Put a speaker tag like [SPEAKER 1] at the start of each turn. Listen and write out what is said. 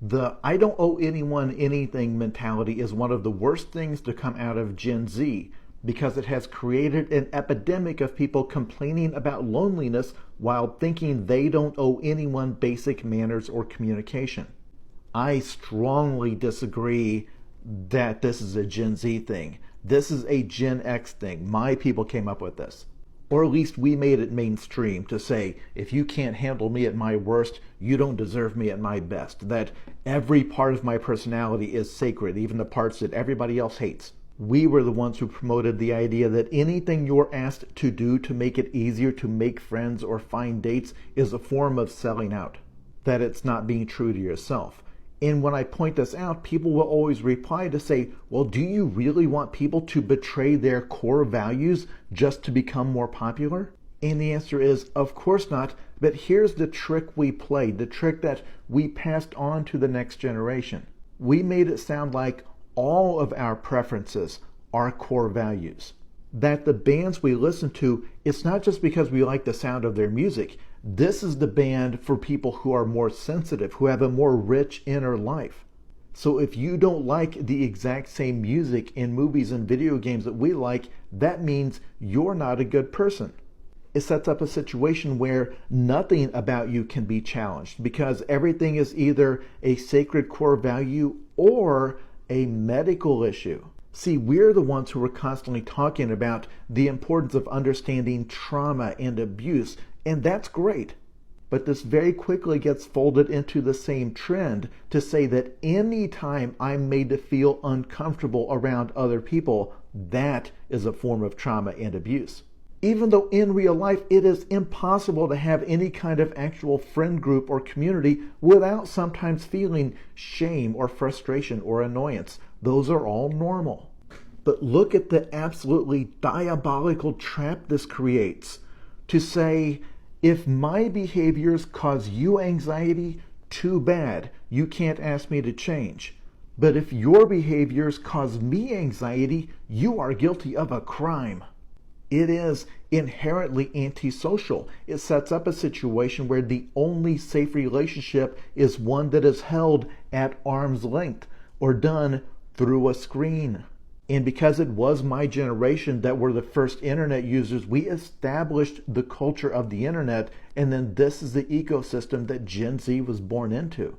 [SPEAKER 1] The I don't owe anyone anything mentality is one of the worst things to come out of Gen Z because it has created an epidemic of people complaining about loneliness while thinking they don't owe anyone basic manners or communication. I strongly disagree that this is a Gen Z thing. This is a Gen X thing. My people came up with this. Or at least we made it mainstream to say, if you can't handle me at my worst, you don't deserve me at my best. That every part of my personality is sacred, even the parts that everybody else hates. We were the ones who promoted the idea that anything you're asked to do to make it easier to make friends or find dates is a form of selling out. That it's not being true to yourself. And when I point this out, people will always reply to say, well, do you really want people to betray their core values just to become more popular? And the answer is, of course not. But here's the trick we played, the trick that we passed on to the next generation. We made it sound like all of our preferences are core values. That the bands we listen to, it's not just because we like the sound of their music. This is the band for people who are more sensitive, who have a more rich inner life. So if you don't like the exact same music in movies and video games that we like, that means you're not a good person. It sets up a situation where nothing about you can be challenged because everything is either a sacred core value or a medical issue. See, we're the ones who are constantly talking about the importance of understanding trauma and abuse, and that's great. But this very quickly gets folded into the same trend to say that any time I'm made to feel uncomfortable around other people, that is a form of trauma and abuse. Even though in real life it is impossible to have any kind of actual friend group or community without sometimes feeling shame or frustration or annoyance. Those are all normal. But look at the absolutely diabolical trap this creates to say, if my behaviors cause you anxiety, too bad, you can't ask me to change. But if your behaviors cause me anxiety, you are guilty of a crime. It is inherently antisocial. It sets up a situation where the only safe relationship is one that is held at arm's length or done through a screen. And because it was my generation that were the first internet users, we established the culture of the internet, and then this is the ecosystem that Gen Z was born into.